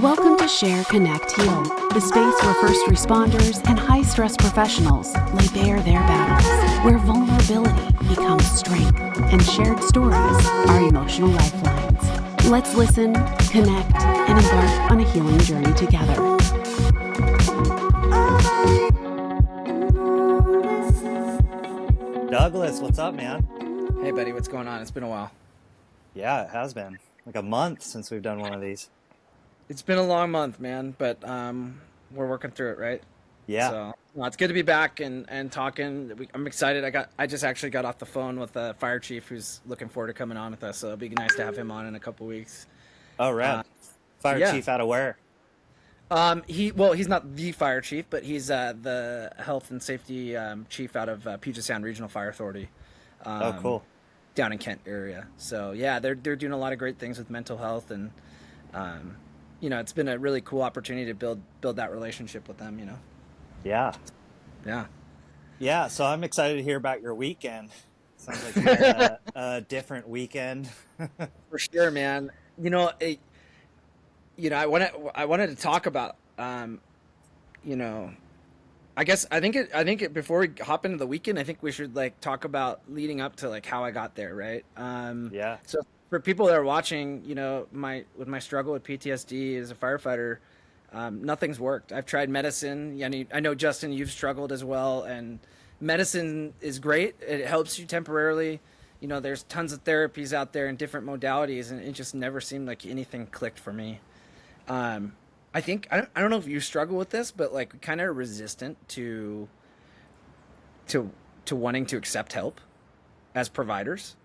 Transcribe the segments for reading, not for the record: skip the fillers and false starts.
Welcome to Share, Connect, Heal, the space where first responders and high-stress professionals lay bare their battles, where vulnerability becomes strength and shared stories are emotional lifelines. Let's listen, connect, and embark on a healing journey together. Douglas, what's up, man? Hey, buddy, what's going on? It's been a while. Yeah, it has been like a month since we've done one of these. It's been a long month, man, but we're working through it, right? Yeah. So no, it's good to be back and talking. I'm excited. I just actually got off the phone with the fire chief who's looking forward to coming on with us. So it'll be nice to have him on in a couple weeks. Oh, rad. Fire yeah. chief out of where? He's not the fire chief, but he's the health and safety chief out of Puget Sound Regional Fire Authority. Oh, cool. Down in Kent area. So yeah, they're doing a lot of great things with mental health, and it's been a really cool opportunity to build that relationship with them. Yeah. Yeah. Yeah. So I'm excited to hear about your weekend. Sounds like you had a different weekend. For sure, man. I wanted to talk about I think it before we hop into the weekend, I think we should talk about leading up to how I got there, right? Yeah. So for people that are watching, my struggle with PTSD as a firefighter, nothing's worked. I've tried medicine. I know, Justin, you've struggled as well, and medicine is great. It helps you temporarily. There's tons of therapies out there and different modalities, and it just never seemed like anything clicked for me. I think I don't know if you struggle with this, but kind of resistant to wanting to accept help as providers,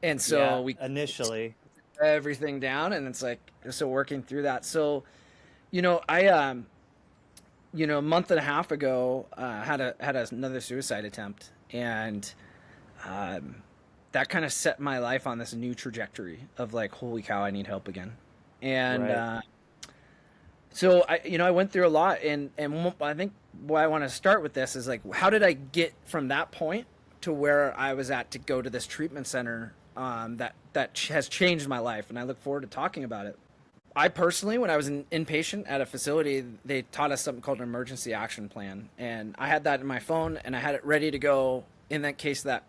and so we initially everything down, and it's so working through that. So, I a month and a half ago had another suicide attempt, and that kind of set my life on this new trajectory of holy cow, I need help again, and. Right. So I went through a lot, and I think why I want to start with this is how did I get from that point to where I was at to go to this treatment center that has changed my life, and I look forward to talking about it. I personally, when I was an inpatient at a facility, they taught us something called an emergency action plan, and I had that in my phone, and I had it ready to go in that case, that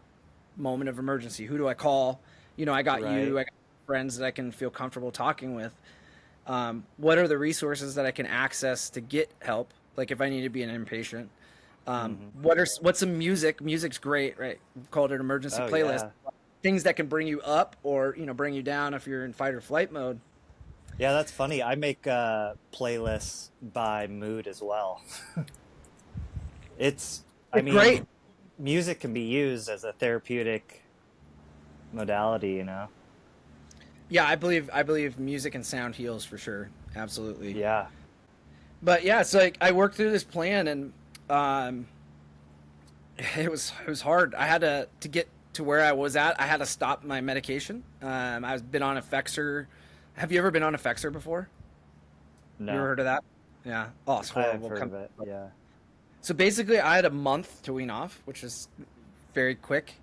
moment of emergency. Who do I call? I got Right. you, I got friends that I can feel comfortable talking with. What are the resources that I can access to get help? If I need to be an inpatient, what's some music? Music's great, right? We've called it an emergency playlist. Yeah. Things that can bring you up or bring you down if you're in fight or flight mode. Yeah, that's funny. I make playlists by mood as well. It's Great. Music can be used as a therapeutic modality, Yeah, I believe music and sound heals for sure. Absolutely. Yeah. But yeah, so I worked through this plan, and it was hard. I had to get to where I was at. I had to stop my medication. I've been on Effexor. Have you ever been on Effexor before? No. You ever heard of that? Yeah. Oh, it's horrible. I've heard of it. Yeah. So basically, I had a month to wean off, which is very quick.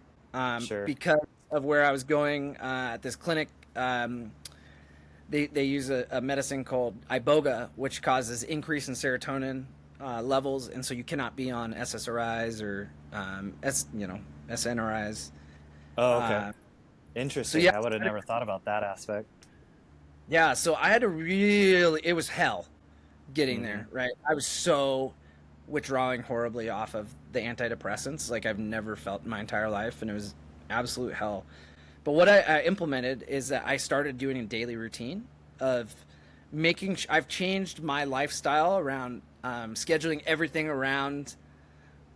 Sure. Because of where I was going at this clinic. They use a medicine called Iboga, which causes increase in serotonin levels, and so you cannot be on SSRIs or SNRIs. Oh, okay. Interesting. So yeah, I would have never thought about that aspect. Yeah, so I had to it was hell getting there, right? I was so withdrawing horribly off of the antidepressants I've never felt in my entire life, and it was absolute hell. But what I implemented is that I started doing a daily routine of I've changed my lifestyle around scheduling everything around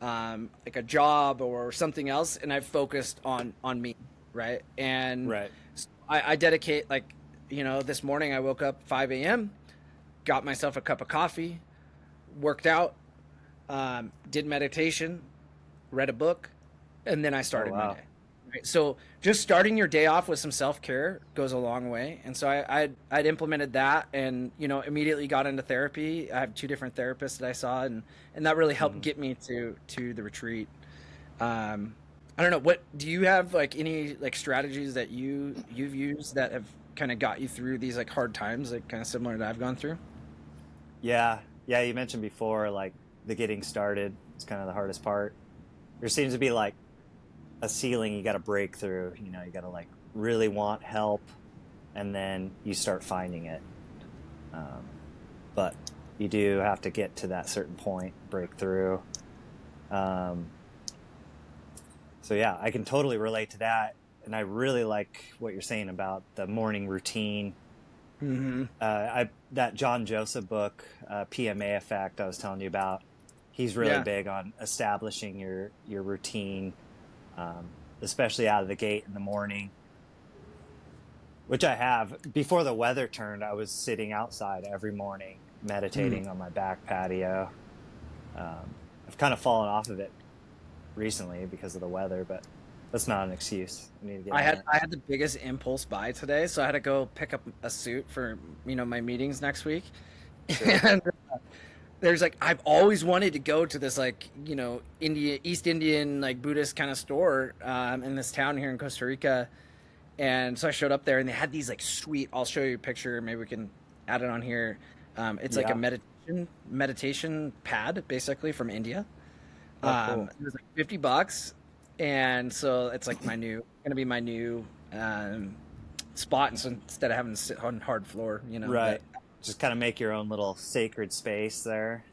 a job or something else, and I've focused on me, right? And Right. I dedicate this morning I woke up 5 a.m., got myself a cup of coffee, worked out, did meditation, read a book, and then I started my day. Right. So just starting your day off with some self-care goes a long way. And so I'd implemented that, and, immediately got into therapy. I have 2 different therapists that I saw, and that really helped get me to the retreat. I don't know, what do you have any strategies that you've used that have kind of got you through these hard times, kind of similar that I've gone through? Yeah, yeah. You mentioned before, like the getting started is kind of the hardest part. There seems to be like a ceiling you got to break through. You know, you got to like really want help, and then you start finding it. Um, but you do have to get to that certain point, break through. Um, so yeah, I can totally relate to that, and I really like what you're saying about the morning routine. Mm-hmm. I that John Joseph book, PMA Effect, I was telling you about. He's really Yeah. big on establishing your routine, especially out of the gate in the morning, which I have. Before the weather turned, I was sitting outside every morning, Mm. meditating on my back patio. I've kind of fallen off of it recently because of the weather, but that's not an excuse. I need to get I on had it. I had the biggest impulse buy today, so I had to go pick up a suit for my meetings next week. Sure. And there's like I've always wanted to go to this like East Indian like Buddhist kind of store in this town here in Costa Rica, and so I showed up there and they had these like sweet. I'll show you a picture. Maybe we can add it on here. It's like a Yeah. meditation pad basically from India. Oh, cool. It was like $50, and so it's like gonna be my new spot, and so instead of having to sit on hard floor, Right. but Just kind of make your own little sacred space there.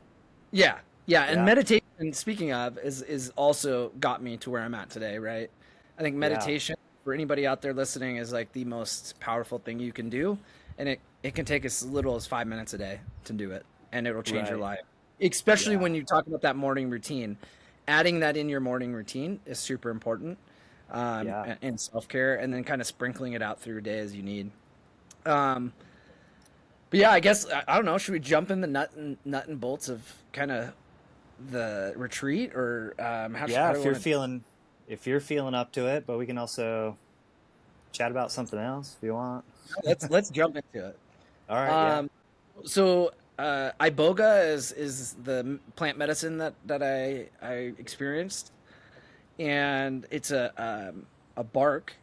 yeah, yeah, and Yeah. meditation. Speaking of, is also got me to where I'm at today, right? I think Yeah. meditation for anybody out there listening is like the most powerful thing you can do, and it can take as little as 5 minutes a day to do it, and it'll change your Right. life. Especially Yeah. when you talk about that morning routine, adding that in your morning routine is super important, Yeah. in self care, and then kind of sprinkling it out through your day as you need. Um, but yeah, I guess I don't know. Should we jump in the nut and bolts of kind of the retreat, or Yeah. how do If we you're want to? feeling, if you're feeling up to it, but we can also chat about something else if you want. Let's jump into it. All right. Yeah. Um, so Iboga is the plant medicine that I experienced, and it's a bark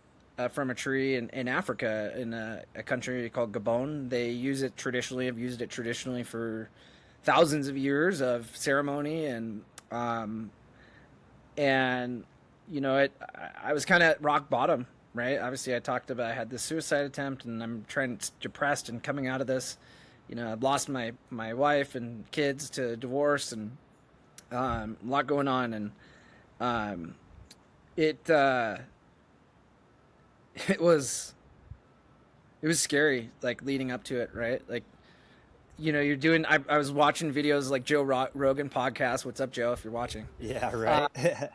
from a tree in Africa in a country called Gabon. They use it traditionally. Have used it traditionally for thousands of years of ceremony um, and I was kind of at rock bottom, right? Obviously I talked about I had this suicide attempt and I'm trying depressed and coming out of this. I've lost my wife and kids to divorce and a lot going on, and um, it it was it was scary, like leading up to it, right? Like you're doing. I was watching videos like Rogan podcast. What's up, Joe? If you're watching, Yeah. uh, Right.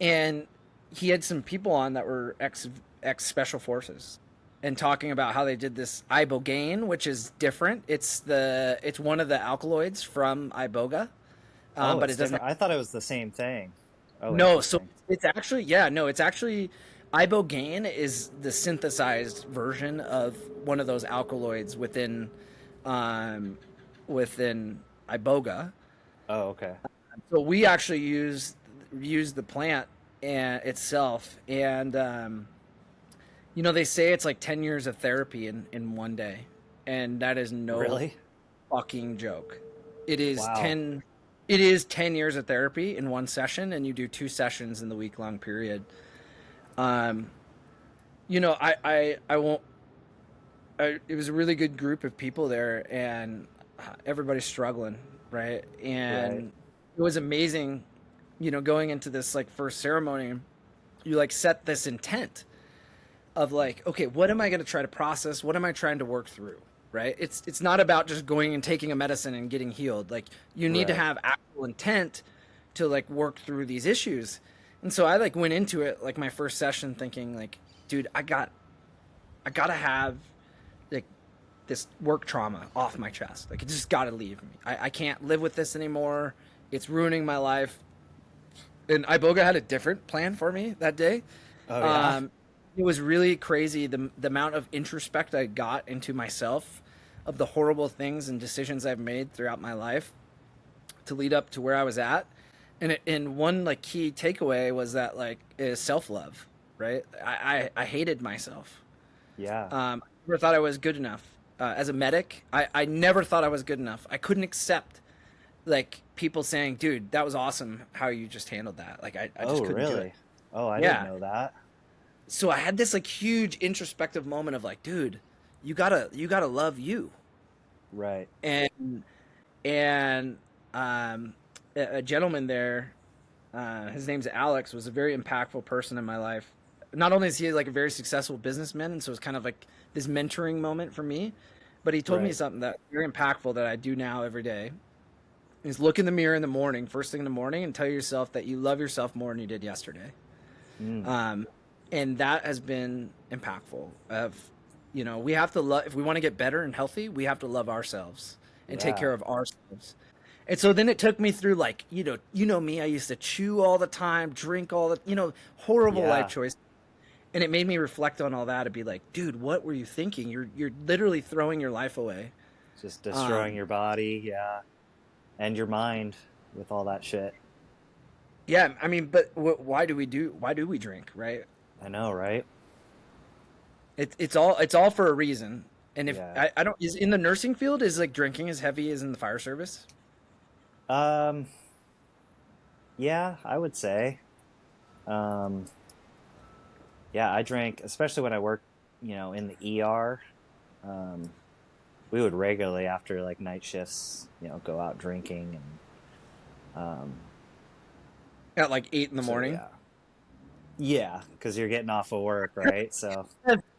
and he had some people on that were ex special forces, and talking about how they did this ibogaine, which is different. It's one of the alkaloids from iboga, Oh, but it's it doesn't. different. I thought it was the same thing. Oh, No, so interesting. it's actually, yeah, no, it's actually ibogaine is the synthesized version of one of those alkaloids um, within iboga. Oh, okay. So we actually use the plant and itself, and they say it's like 10 years of therapy in one day, and that is no Really? fucking joke. It is Wow. 10 years of therapy in one session, and you do two sessions in the week long period. Um, I won't. It was a really good group of people there, and everybody's struggling, right? Right. And it was amazing, going into this like first ceremony. You like set this intent of like, okay, what am I going to try to process? What am I trying to work through? Right? It's not about just going and taking a medicine and getting healed. Like you need to Right. have actual intent to like work through these issues. And so I like went into it like my first session thinking like, dude, I gotta have like this work trauma off my chest. Like it just gotta leave me. I can't live with this anymore. It's ruining my life. And Iboga had a different plan for me that day. Oh, yeah. Um, it was really crazy the amount of introspect I got into myself, of the horrible things and decisions I've made throughout my life to lead up to where I was at. And one like key takeaway was that like is self love, right? I hated myself. Yeah. I never thought I was good enough. as a medic, I never thought I was good enough. I couldn't accept like people saying, "Dude, that was awesome how you just handled that." Like I just couldn't do it. Oh, I Yeah. didn't know that. So I had this like huge introspective moment of like, dude, you gotta love you. Right. And a gentleman there, his name's Alex, was a very impactful person in my life. Not only is he like a very successful businessman, and so it's kind of like this mentoring moment for me, but he told me Right. something that very impactful that I do now every day. Is look in the mirror in the morning, first thing in the morning, and tell yourself that you love yourself more than you did yesterday. Mm. Um, and that has been impactful. Of, we have to love, if we want to get better and healthy, we have to love ourselves and take Yeah. care of ourselves. And so then it took me through like, me, I used to chew all the time, drink all the, horrible life Yeah. choice. And it made me reflect on all that and be like, dude, what were you thinking? You're literally throwing your life away. Just destroying Um, your body, yeah, and your mind with all that shit. yeah, I mean, but why do we drink, right? I know, right? It's all for a reason. And if Yeah. I don't, is in the nursing field, is like drinking as heavy as in the fire service? Um, yeah, I would say. Um, yeah, I drank, especially when I worked, in the ER. Um, we would regularly after like night shifts, go out drinking and At like 8 in the so morning. yeah. Yeah, because you're getting off of work, right? So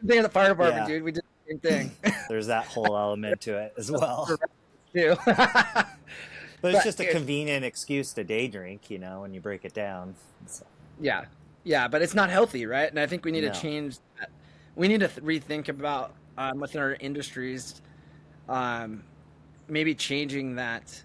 They in the fire department, yeah, dude. We did the same thing. there's that whole element to it as well. Too. But it's But just a convenient excuse to day drink, when you break it down. So, yeah, yeah, but it's not healthy, right? And I think we need to no. change that. We need to rethink about within our industries, um, maybe changing that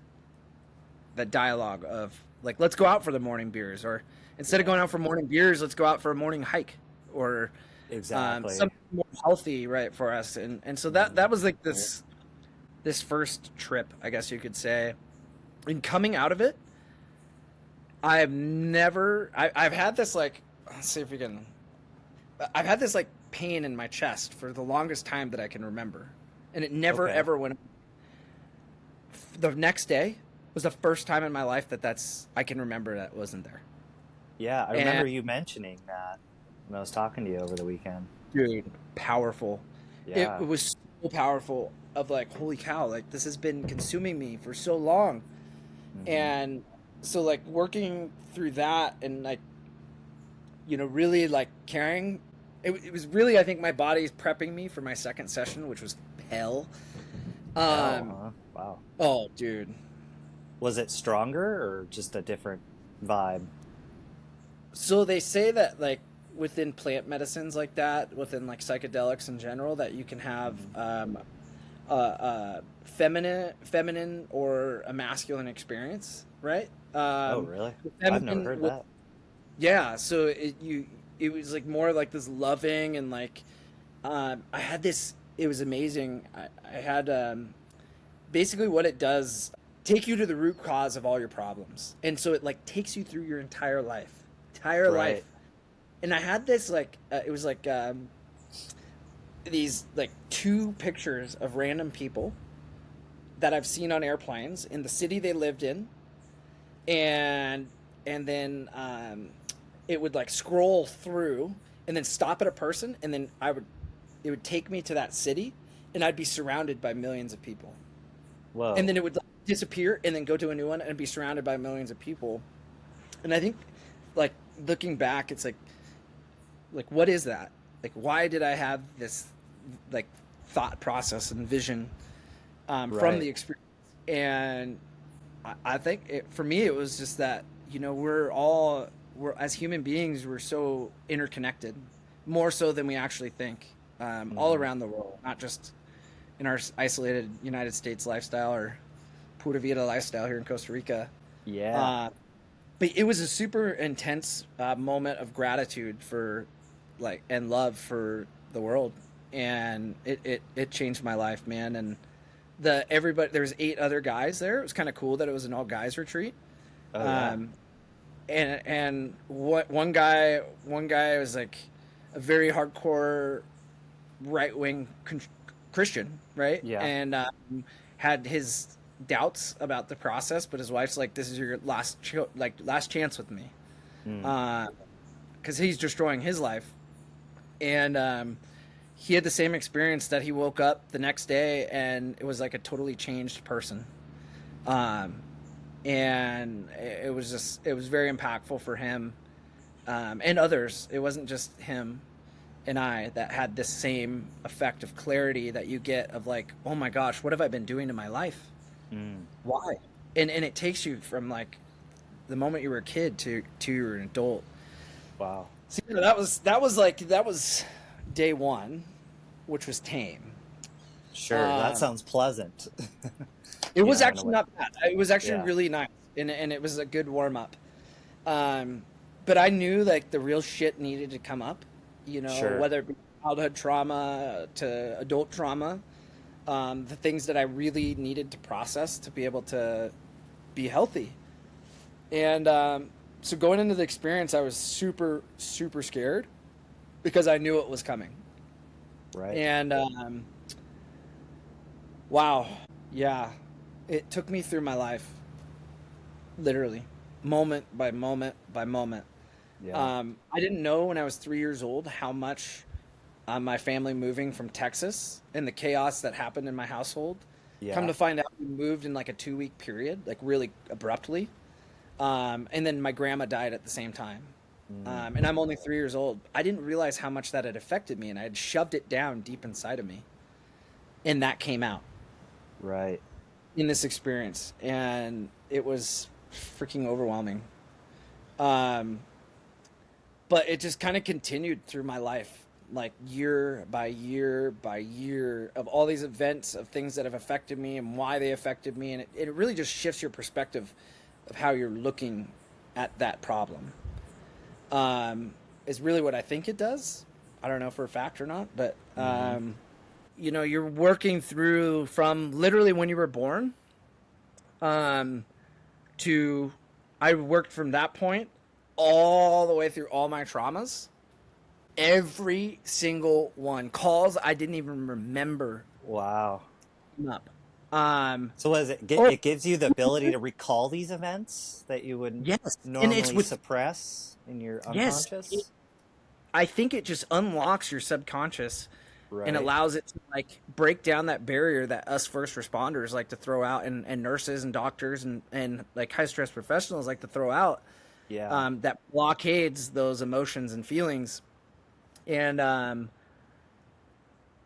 dialogue of like, let's go out for the morning beers, or instead of Yeah, going out for morning beers, let's go out for a morning hike, or exactly. something more healthy, right, for us. And so that Hmm. that was like this first trip, I guess you could say. And coming out of it, I've had this like, let's see if we can, I've had this like pain in my chest for the longest time that I can remember. And it never Okay. ever went. The next day was the first time in my life I can remember that wasn't there. Yeah, I And remember you mentioning that when I was talking to you over the weekend. dude, powerful. It Yeah. was so powerful of like, holy cow, like this has been consuming me for so long. Hmm. And so like working through that and like, really like caring, it was really, I think my body's prepping me for my second session, which was hell. Hell, Um, huh? Wow. oh dude. Was it stronger or just a different vibe? So they say that like within plant medicines like that, within like psychedelics in general, that you can have Hmm. feminine or a masculine experience, right? Oh, really? The I've never feminine heard with, that. yeah. So it was like more like this loving and like I had this. It was amazing. I had basically what it does take you to the root cause of all your problems, and so it like takes you through your entire life. Right. And I had this like it was like these like two pictures of random people that I've seen on airplanes in the city they lived in, and then it would like scroll through and then stop at a person, and then it would take me to that city, and I'd be surrounded by millions of people, and Whoa. then it would like, disappear and then go to a new one and be surrounded by millions of people. And I think like looking back, it's like what is that, like why did I have this like thought process and vision from the Right. experience. And I think for me it was just that we're as human beings, we're so interconnected, more so than we actually think, all Hmm. around the world, not just in our isolated United States lifestyle or Pura Vida lifestyle here in Costa Rica. Yeah. uh, but it was a super intense moment of gratitude for like and love for the world, and it changed my life, man. And there was 8 other guys there. It was kind of cool that it was an all guys retreat. Oh, yeah. um and what one guy was like a very hardcore right wing Christian, right? Yeah. And had his doubts about the process, but his wife's like, "This is your last chance with me," Mm. because he's destroying his life. And he had the same experience that he woke up the next day and it was like a totally changed person. Um, and it was very impactful for him and others. It wasn't just him and I that had this same effect of clarity that you get of like, oh my gosh, what have I been doing to my life? Mm. Why? And it takes you from like the moment you were a kid to you're an adult. Wow. So that was day one, which was tame. Sure. That sounds pleasant. It was In a actually way. not bad. It was actually Yeah. really nice, and it was a good warm up. But I knew like the real shit needed to come up, Sure. whether it be childhood trauma to adult trauma, the things that I really needed to process to be able to be healthy. And so going into the experience, I was super, super scared because I knew it was coming. Right. And wow, yeah, it took me through my life, literally, moment by moment by moment. Yeah. I didn't know when I was 3 years old how much my family moving from Texas and the chaos that happened in my household. Come Yeah. to find out, we moved in like a 2 week period, like really abruptly. And then my grandma died at the same time. Mm. And I'm only 3 years old. I didn't realize how much that had affected me, and I had shoved it down deep inside of me. And that came out Right. in this experience, and it was freaking overwhelming. Um, but it just kind of continued through my life, like year by year by year of all these events of things that have affected me and why they affected me. And it really just shifts your perspective of how you're looking at that problem. Is really what I think it does. I don't know for a fact or not, but Mm-hmm. you're working through from literally when you were born, um, to I worked from that point all the way through all my traumas, every single one, calls I didn't even remember Wow. up. Um, So was it? oh It gives you the ability to recall these events that you would yes, and it's normally with suppress in your yes. unconscious. I think it just unlocks your subconscious and Right. allows it to like break down that barrier that us first responders like to throw out, and nurses and doctors and like high stress professionals like to throw out, Yeah. that blockades those emotions and feelings. And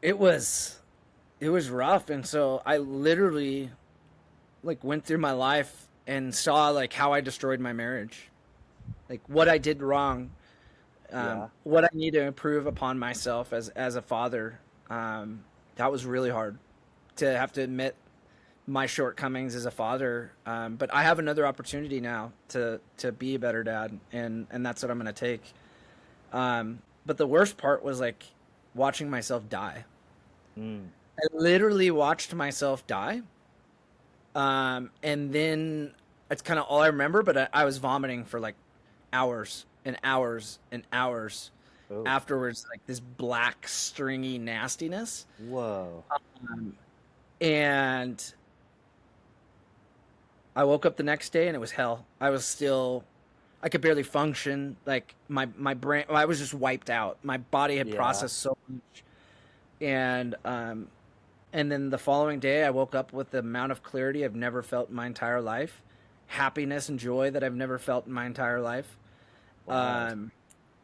it was it was rough, and so I literally like went through my life and saw like how I destroyed my marriage, like what I did wrong, Yeah. what I need to improve upon myself as a father. That was really hard to have to admit my shortcomings as a father. But I have another opportunity now to be a better dad, and that's what I'm going to take. But the worst part was like watching myself die. Mm. I literally watched myself die. And then it's kind of all I remember, but I was vomiting for like hours and hours and hours Oh. afterwards, like this black, stringy nastiness. Whoa. And I woke up the next day and it was hell. I could barely function. Like my brain, I was just wiped out. My body had Yeah. processed so much. And then the following day, I woke up with the amount of clarity I've never felt in my entire life, happiness and joy that I've never felt in my entire life. Wow.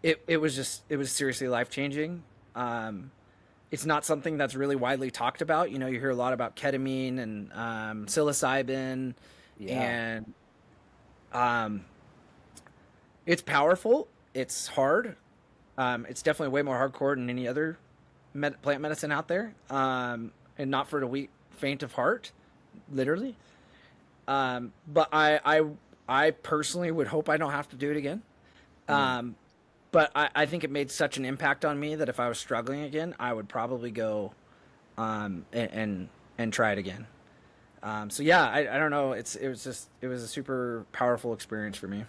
It was seriously life changing. It's not something that's really widely talked about. You hear a lot about ketamine and psilocybin, Yeah. and um, it's powerful. It's hard. It's definitely way more hardcore than any other plant medicine out there, and not for the weak, faint of heart, literally. But I personally would hope I don't have to do it again. Mm. But I think it made such an impact on me that if I was struggling again, I would probably go and try it again. So yeah, I don't know. It was a super powerful experience for me.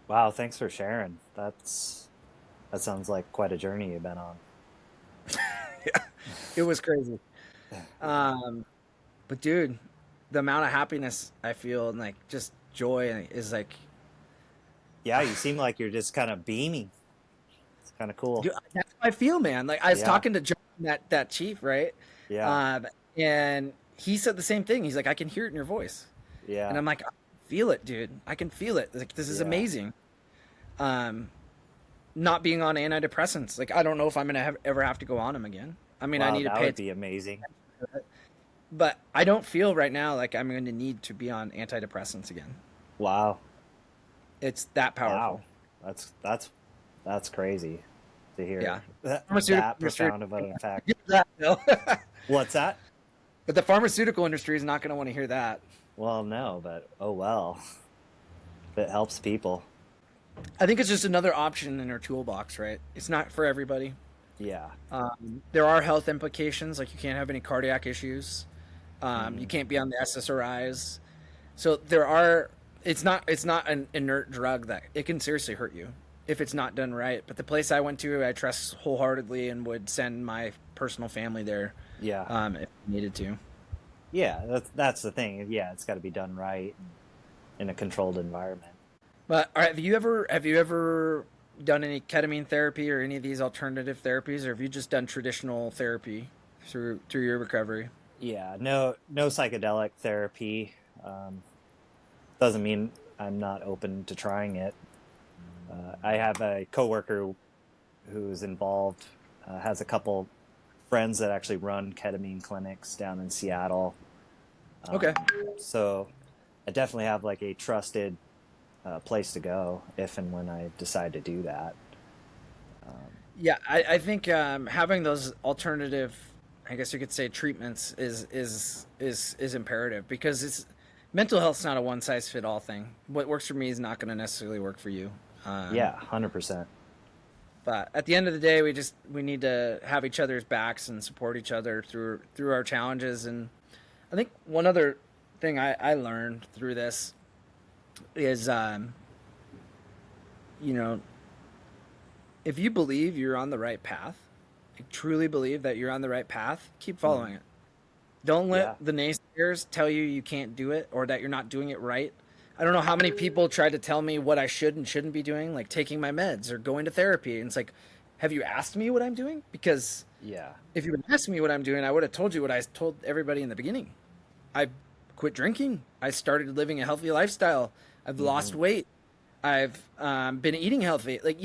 Wow. Thanks for sharing. That sounds like quite a journey you've been on. It was crazy. But dude, the amount of happiness I feel and like just joy is like, Yeah, you seem like you're just kind of beaming. It's kind of cool. dude, that's how I feel, man. Like I was Yeah, talking to John, that chief, right? yeah, Um, and he said the same thing. He's like, I can hear it in your voice. And yeah, I'm like, I feel it, dude. I can feel it. Like this is yeah. amazing. Um, Not being on antidepressants. Like I don't know if I'm gonna ever have to go on them again. I mean, I Wow, need to that pay would attention be amazing. to it, but I don't feel right now like I'm going to need to be on antidepressants again. Wow, It's that wow. powerful. That's that's crazy to Yeah. hear. That, Pharmaceutical that industry. profound of an effect. That, no. What's that? But the pharmaceutical industry is not going to want to hear that. Well, no, but oh well. If it helps people. I think it's just another option in our toolbox, right? It's not for everybody. Yeah. There are health implications, like you can't have any cardiac issues. You Hmm. can't be on the SSRIs. So there are. It's not an inert drug that it can seriously hurt you if it's not done right. But the place I went to, I trust wholeheartedly and would send my personal family there Yeah. if needed to. Yeah, that's the thing. Yeah, it's got to be done right in a controlled environment. But all right, have you ever done any ketamine therapy or any of these alternative therapies, or have you just done traditional therapy through your recovery? Yeah, no psychedelic therapy. Um, doesn't mean I'm not open to trying it. I have a coworker who's involved, has a couple friends that actually run ketamine clinics down in Seattle. Okay. So I definitely have like a trusted place to go if and when I decide to do that. Yeah, I think having those alternative, I guess you could say, treatments is imperative because it's mental health's not a one size fit all thing. What works for me is not going to necessarily work for you. Yeah, 100%. But at the end of the day, we need to have each other's backs and support each other through our challenges. And I think one other thing I learned through this is, you know, if you believe you're on the right path, like truly believe that you're on the right path, keep following it. Don't Yeah. let the naysayers tell you you can't do it or that you're not doing it right. I don't know how many people tried to tell me what I should and shouldn't be doing, like taking my meds or going to therapy. And it's like, have you asked me what I'm doing? Because Yeah. if you had asked me what I'm doing, I would have told you what I told everybody in the beginning. I quit drinking. I started living a healthy lifestyle. I've lost weight. I've been eating healthy. Like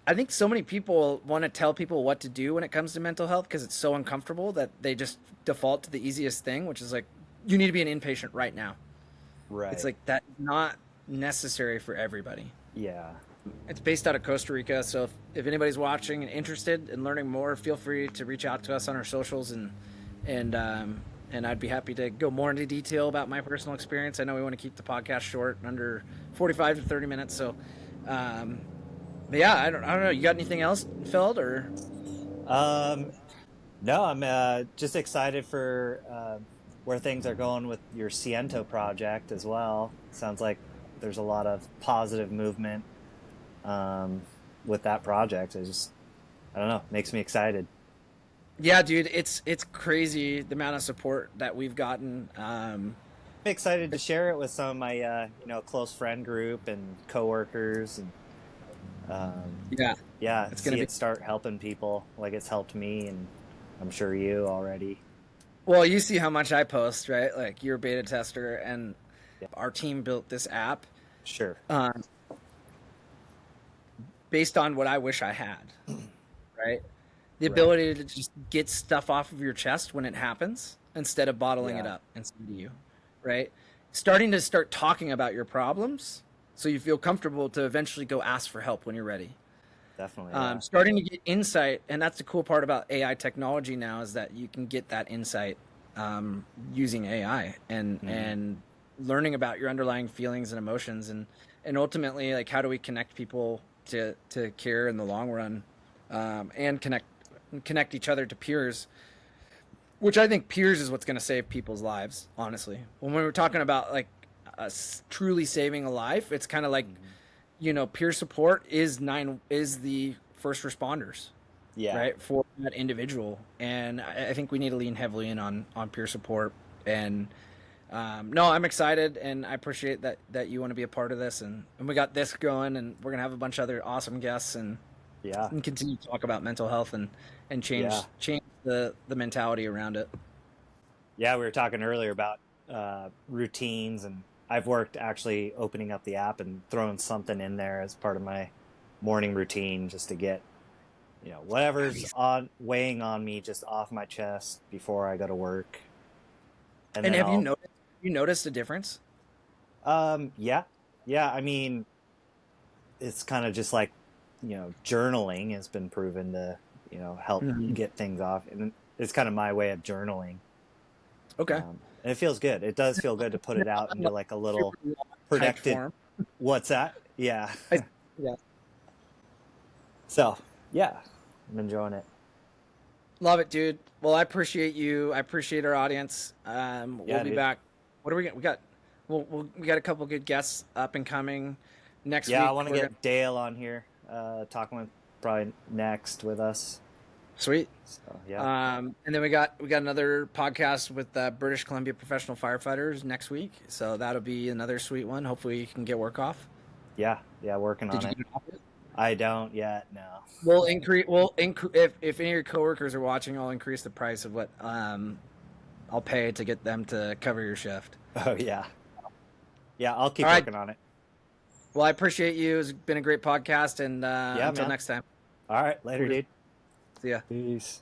I think so many people want to tell people what to do when it comes to mental health because it's so uncomfortable that they just default to the easiest thing, which is like, you need to be an inpatient right now. It's Right. like that's not necessary for everybody. Yeah. It's based out of Costa Rica, so if anybody's watching and interested in learning more, feel free to reach out to us on our socials and I'd be happy to go more into detail about my personal experience. I know we want to keep the podcast short, under 45 to 30 minutes. So, but yeah, I don't know. You got anything else, Feld, or? Um, no, I'm just excited for where things are going with your Ciento project as well. Sounds like there's a lot of positive movement with that project. I don't know, makes me excited. Yeah, dude, it's crazy the amount of support that we've gotten. I'm excited to share it with some of my close friend group and coworkers, and Yeah, yeah, it's see gonna be. it start helping people like it's helped me, and I'm sure you already. Well, you see how much I post, right? Like you're a beta tester, and Yeah, our team built this app sure. um, based on what I wish I had, right? The Right. ability to just get stuff off of your chest when it happens instead of bottling it Yeah, up inside of you, right? Start talking about your problems so you feel comfortable to eventually go ask for help when you're ready. definitely. Yeah. Starting to get insight, and that's the cool part about AI technology now is that you can get that insight using AI Hmm. and learning about your underlying feelings and emotions and ultimately like how do we connect people to care in the long run and connect each other to peers, which I think peers is what's going to save people's lives. Honestly, when we were talking about like truly saving a life, it's kind of like Hmm. peer support is the first responders. Yeah. right, for that individual. And I think we need to lean heavily in on peer support. And no, I'm excited, and I appreciate that you want to be a part of this, and we got this going, and we're gonna have a bunch of other awesome guests, Yeah. and continue to talk about mental health and Yeah. change the mentality around it. Yeah. We were talking earlier about routines, and I've worked actually opening up the app and throwing something in there as part of my morning routine just to get, whatever's on weighing on me just off my chest before I go to work. And And then have I'll, you noticed a difference? yeah. Yeah. I mean, it's kind of just like, journaling has been proven to, help Mhm. get things off. And it's kind of my way of journaling. Okay. And it feels good. It does feel good to put it out into like a little Super long typed protected. form. What's that? Yeah. Yeah. So, yeah, I'm enjoying it. Love it, dude. Well, I appreciate you. I appreciate our audience. We'll Yeah, be dude. back. What are we got? We got a couple good guests up and coming next Yeah, I week. want to We're gonna get Dale on here, talking with probably next with us. sweet. So, yeah. And then we got another podcast with British Columbia professional firefighters next week. So that'll be another sweet one. Hopefully you can get work off. Yeah. Yeah. Working Did on you it. get an offer? I don't yet. No. We'll increase. If any of your coworkers are watching, I'll increase the price of what I'll pay to get them to cover your shift. Oh, yeah. Yeah. I'll keep All right. working on it. Well, I appreciate you. It's been a great podcast, and Yeah, until man. next time. All right. Later, dude. See ya. Peace.